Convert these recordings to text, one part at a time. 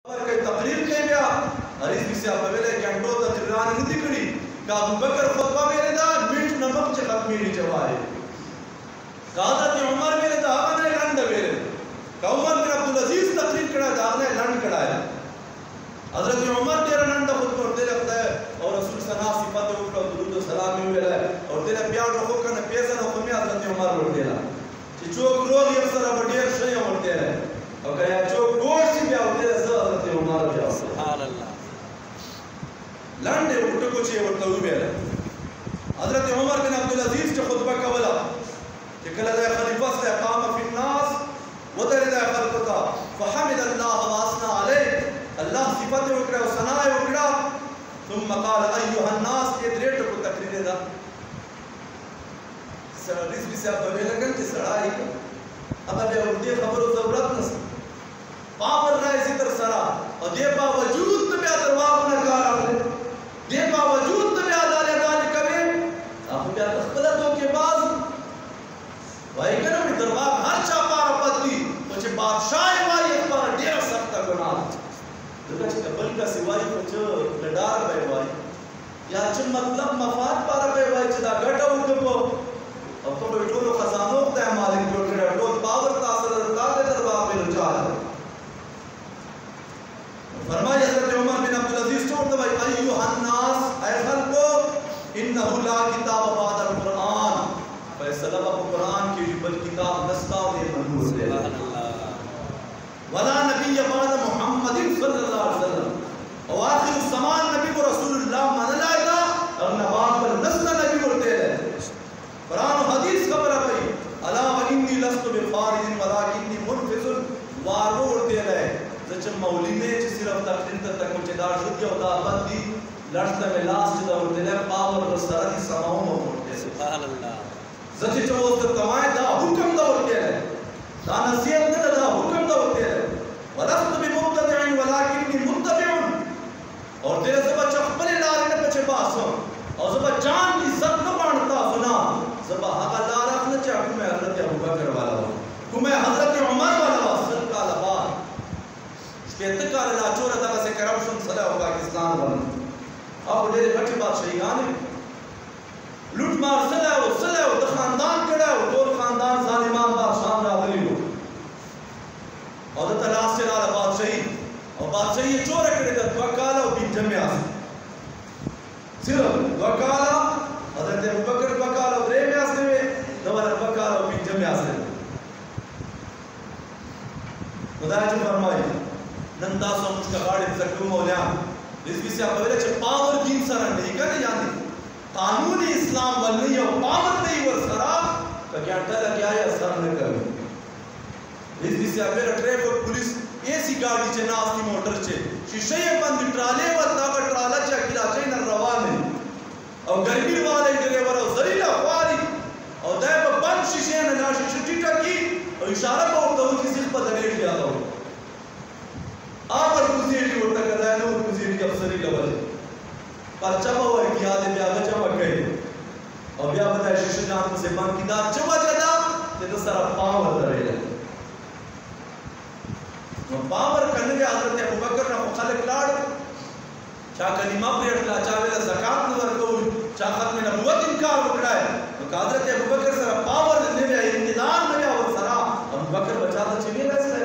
के तकरीर के गया हरीस भी से अबेले घंटो तकरीरान नहीं करी का अबू बकर खुतबा मेरे दा मिनट नमक च खत्मी नहीं जवाए का हज़रत उमर मेरे दा ने लंड मेरे का उमर बिन अब्दुल अजीज तकरीर करा दा ने लंड कराया हज़रत उमर तेरा लंड खुतबा दे लगता है और रसूल सना सिफत को दुरूद और सलाम में वेला और तेरा प्यार रखो कने पैसा रखो में हज़रत उमर बोल देला कि चोक रोग अक्सर बड़े शय होते हैं और कहे जो गोश्त भी होते हैं हज़रत उमर भी सुभान अल्लाह लंडे उठ को चे और तऊ बेला हज़रत उमर बिन अब्दुल अजीज के खुतबा का वाला कि कल दा खलीफा से काम फी नास वदर दा खलकता फहमद अल्लाह व असना अलैह अल्लाह सिफत वकरा और सना वकरा ثم قال ايها الناس के रेट को तकरीर दा सर्विस भी से आप बगैर कर के सड़ाई अब दे उर्दे खबर जरूरत न पावर राय जिक्र सरा और दे बावजूद में दरवाब न कार दे बावजूद में अदाले दाल कवे आप क्या तखलतों के बाद भाई करो भी दरबार हर चापार पत्ती कुछ बादशाह वाली पर डेढ़ सख्त गुनाह तो कुछ कबल का सिवाय कुछ लडार भाई भाई या च मतलब मफाद पर भाई भाई चदा गटा उनको अब तो बेटो खजानों का मालिक जो के डो पावर तासर ताले दरबार में रुचाल फरमाया हज़रत उमर बिन अब्दुल अजीज छोड़ दो भाई अय्युहन नास ऐ खल्को इन्नहु ला किताब बाद अल कुरान फैसला अब कुरान की बल किताब नस्ता ने मंजूर है सुभान अल्लाह वला नबी बाद मुहम्मद सल्लल्लाहु अलैहि वसल्लम और आखिर समान नबी को रसूलुल्लाह मान लाएगा और नवाब पर नस्ल नबी बोलते हैं कुरान और हदीस खबर है भाई अला व इन्नी लस्तु बिफारिन वलाकिन्नी मुनफिजुल वारो बोलते हैं जब मौलिने च सिर्फ तकरीर तक मुझे दार शुद्ध होता बंदी लड़ता में लास्ट दा होते हैं पावर और सरदी समाओं में होते हैं सुभान अल्लाह जति जो वो तवाए दा हुक्म दा होते हैं दा नसीहत ने दा हुक्म दा होते हैं वलस्त बिमुब्तदिन वलाकिन्नी मुत्तबिउन और तेरे सब चप्पले लारे ने पीछे पासों और सब जान इज्जत न मानता सुना सब हक अल्लाह रखने चाहूं मैं हजरत अबू बकर वाला हूं तू मैं हजरत उमर वाला वसल का लबा केतकार लाचोर अदा से करप्शन सदा हो पाकिस्तान बन अब डेरे बच्चे बादशाही गाने लूट मार सदा हो तो खानदान कड़ा हो दो खानदान जालिमान बादशाह रावली हो और तलाश से लाल बादशाही और बादशाही चोर करे दा वकाला और बिन जमिया सिर्फ वकाला हजरत अबू बकर वकाला और रे में आसने में दवाला वकाला और बिन जमिया से खुदा जो फरमाए नंदा सो मुझका गाड़ी जक्रू मौला इसकी से पहले च पावर दिन सरा नहीं करे यानी कानून इस्लाम वल नहीं और पावर नहीं वर सरा तो क्या टला क्या है असर न कर इसकी से पहले ट्रैफिक पुलिस एसी गाड़ी च नास की मोटर च शीशे बंद ट्राले वता का ट्राला च किला च न रवाने और गर्मी वाले ड्राइवर और जरीला वारी और दाब बंद शीशे न ना शीशे टिटा की और इशारा को तो किसी पर दलेल किया था आपर कुजीडी होता कदा है और कुजीडी अफसरी लवल पर चबा और किया दे ब्याह चमक गए और ब्याह बताए शीशे जान से बंद की दात चबा जदा ते तो सारा पावर दरेला तो पावर करने के हजरत अबू बकर ने खलक लाड़ चा कलिमा पर ला चावेला ज़कात न वर को चा खत्म नबुवत इनकार उकड़ा है तो हजरत अबू बकर सारा पावर ने में इंतजार में और सारा अबू बकर बचाता चले वैसे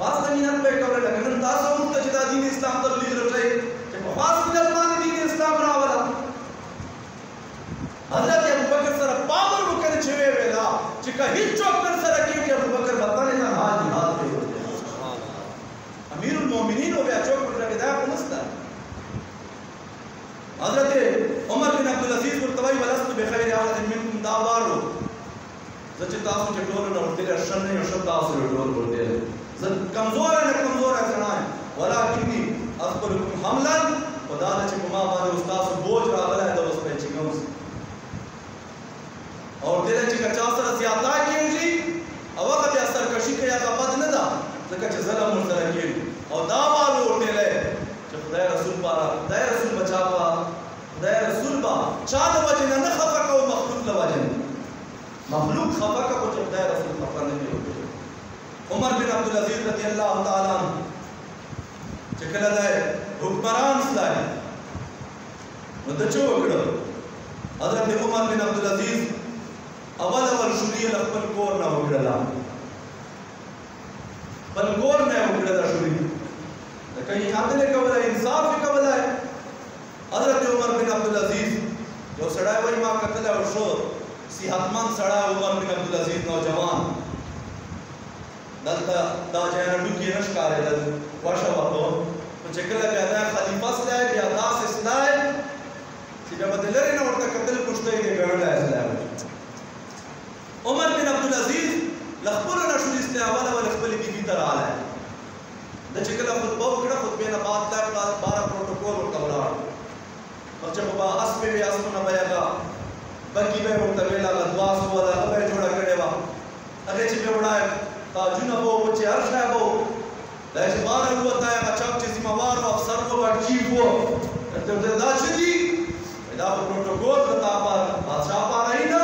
वास जमीन पे कवर लगन दासो मुतजदा दीन इस्लाम तबलीग रहे जब वास मिनल मान दीन इस्लाम रावला हजरत अबू बकर सर पावर को कर छवे वेला चिका हिचो कर सर के अबू बकर बताने ना हाल जिहाद पे होते हैं सुभान अल्लाह अमीरुल मोमिनीन हो गया चौक पर लगे दा मुस्ता हजरत उमर बिन अब्दुल अजीज मुर्तवाई वलस्त बखैर अहद मिनकुम दावारो जचता सु जटोर न होते शन ने शब्द आसु जटोर बोलते हैं कमजोर है सना है वलाकिन्नी अज़कुरुकुम हमलन खुदा ने चिकुमा बाने उस्ताद बोझ रावला है तो उस पे चिकम और तेरे चिका चासर ज्यादा की जी अवक के असर कशी के या पद न दा लका जलम मुर्तला की और दावालो उठे ले जब खुदा रसूल पारा खुदा रसूल बचावा खुदा रसूल बा चाद वजन न खफा को मखलूक लवजन मखलूक खफा का को खुदा रसूल खफा नहीं होते उमर बिन अब्दुल अजीज रज़ी अल्लाह ताला मदचो वकड़ो हजरत उमर बिन अब्दुल अजीज अवल शुरी लखपल कोर ना वकड़ला पल कोर ना वकड़ला शुरी कहीं आदले कबल है इंसाफ ही कबल है हजरत उमर बिन अब्दुल अजीज जो सड़ा वही मां कतल और शो सिहतमंद सड़ा उमर बिन अब्दुल अजीज नौजवान दलता दा जैन डुकी नशकारे दल वाशा वातो तो चकला प्यादा खलीफा सलाय प्यादा से सलाय सिबा बदलरे ना उड़ता कतल पुछते ही गणला सलाय उमर बिन अब्दुल अजीज लखपुर ना शुरू इसने अवल अवल खपल की तरह आला है द चकला खुतबा वकड़ा खुतबे ना बात ला 12 प्रोटोकॉल और तवला और जब बा अस पे भी अस ना बयागा बाकी में उड़ता वेला का दुआस वाला अबे जोड़ा करेवा अरे चिपे उड़ाए ताजुना वो बच्चे अर्श है वो लैसे बार हुआ था या बचाव चीज़ मवार और अफसर को बच्ची वो तो दाचुदी इधर प्रोटोकॉल बता पर बादशाह पा रही ना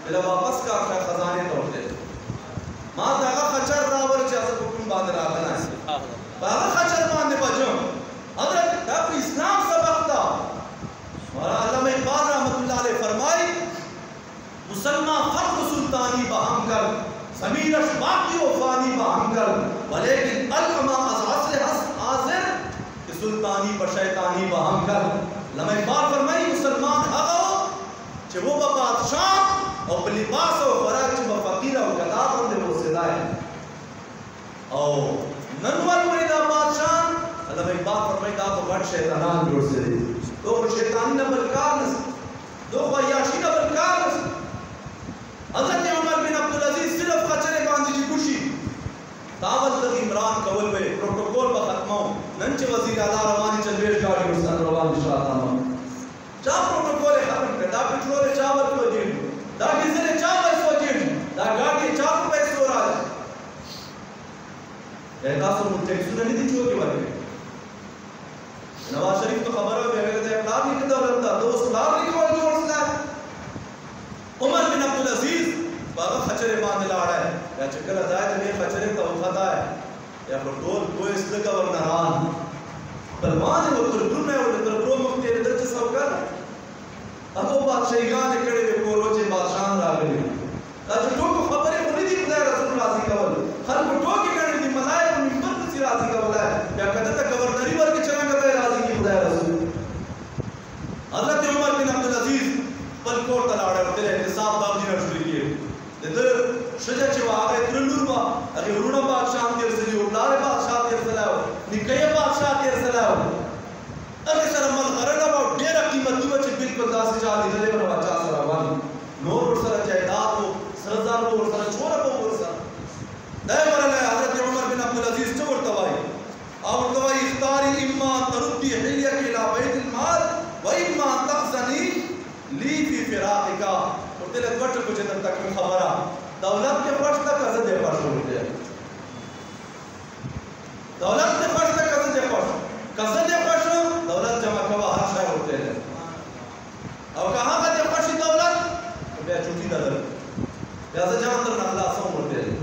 फिर वापस का अपना खजाने तोड़ते माँ दागा खचर रावर जैसा हुक्म बांध रहा है ना बागा खचर बांधने बच्चों अगर तब इस्लाम सबक था और अल्लामा इकबाल रहमतुल्लाह अलैह फरमाई मुसलमान फर्द सुल्तानी बहम कर ज़मीनश बाकी वफानी बहम कर वलेकिन अलमा अज़अज़ हस आज़िर कि सुल्तानी पर शैतानी बहम कर अल्लामा इकबाल फरमाई मुसलमान हगो चे वो बादशाह और लिबास और फराज चे फकीर और कदार बंदे वो सिदाए और ननवल मुरीदा बादशाह अल्लामा इकबाल फरमाई दा तो बड़ शैतानान जोड़ से दो शैतानी न बलकार दो ख्वायाशी न बलकार हज़रत उमर बिन अब्दुल अजीज सिर्फ खचरे बांधी जी खुशी दावत तक इमरान कवल वे प्रोटोकॉल पर खत्म नंच वजीर आला रवानी चलवेश गाड़ी और सन रवान इंशाअल्लाह चा प्रोटोकॉल है खत्म कर दा पेट्रोल चावल को जीन दा डीजल चावल को जीन दा गाड़ी चाप पैसे हो रहा है ऐसा सब मुझे सुनने दी चोरी वाली नवाज शरीफ तो खबर है मेरे कहते हैं लाभ नहीं कितना लगता दोस्त लाभ नहीं कोई जोड़ सकता उमर बिन अब्दुल अजीज बाबा खचरे बांध ला रहा है या चक्कर जाए तो ये खचरे तो उठाता है या बटोल कोई इस लगा वरनारान बलवान है वो कुरकुर में वो तरब्रो मुक्ति इधर से सब कर अब वो बादशाह गाने कड़े में कोरोचे बादशाह ला गए आज तो को खबर है खुद ही खुदा रसूल राजी का बोल हर को तो के करने दी मलाए को मिंबर से राजी का बोला है या कहता था गवर्नरी वर्ग के चला करता है राजी की खुदा रसूल हजरत उमर बिन अब्दुल अजीज पल कोट तलाड़ा तेरे इंतसाब दाब जी शुरू किए इधर शजा चवा आगे तुरंदूर बा अरे उरुणा बादशाह के से जो लारे बादशाह के से लाओ निकये बादशाह के से लाओ अरे सर मन करना बा डेरा कीमत की बच्चे बिल्कुल दास चाल इधर बना बच्चा सर वन नोर सर जायदाद हो सरदार हो सर छोरा हो सर दे मरले हजरत उमर बिन अब्दुल अजीज चोर तवाई और तवाई इफ्तारी इम्मा तरुद्दी हिलिया के ला बैतुल माल व इम्मा तखजनी ली फी फिरातिका और तेरे बट कुछ तक में खबर आ दौलत के फर्श तक कैसे दे फर्श होते हैं दौलत के फर्श तक कैसे दे फर्श दौलत जमा कवा हर शय होते हैं और कहां का दे फर्श दौलत तो बे छुट्टी दर जैसे जहां तर अल्लाह सो होते हैं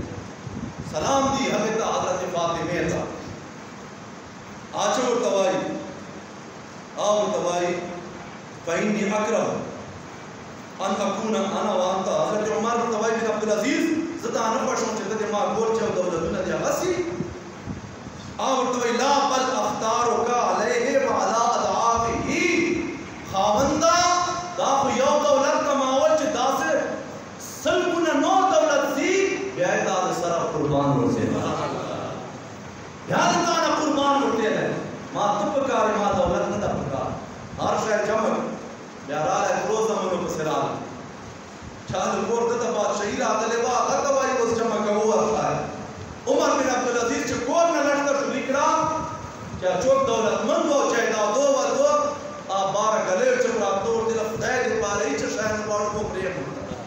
सलाम दी हमें तो हजरत फातिमा था आचो तवाई आओ तवाई फइन्नी अकरम अन अकूना अना वांता हजरत उमर तवाई बिन अब्दुल अजीज ज़दा अन पशों चलते मां गोर चे दौलत न दिया बसी और तवाई ला बल अख्तार का अलैहि व अला अदाफी खावंदा दा यो दौलत कमावल च दास सलगुन नो दौलत सी बेदा सरा कुर्बान हो से याद ताना कुर्बान होते हैं मां तुपकार मां दौलत न तपकार हर शय चमक यारा है रोज़ हमनो पसरा चाल कोर्ट त बादशाही रातले वा गतवाई उस चमक वो आता है उमर बिन अब्दुल अजीज च कोर न लश्कर शुलिकरा क्या चोक दौलतमंद हो चाहे दो व दो आ बार गले च प्राप्त हो दिल खुदाई दे पाले च शहर पाड़ को प्रेम होता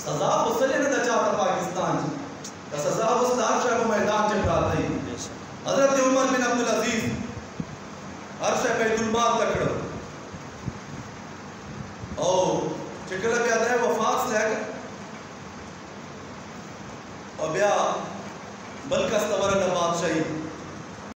सजा उसले न चाहता पाकिस्तान का सजा उस हर को मैदान च प्राप्त है हजरत उमर बिन अब्दुल अजीज हर शय बैतुल माल तकड़ ओ चिकला भी आता है वफात से है और ब्या बलकस तवर न बादशाही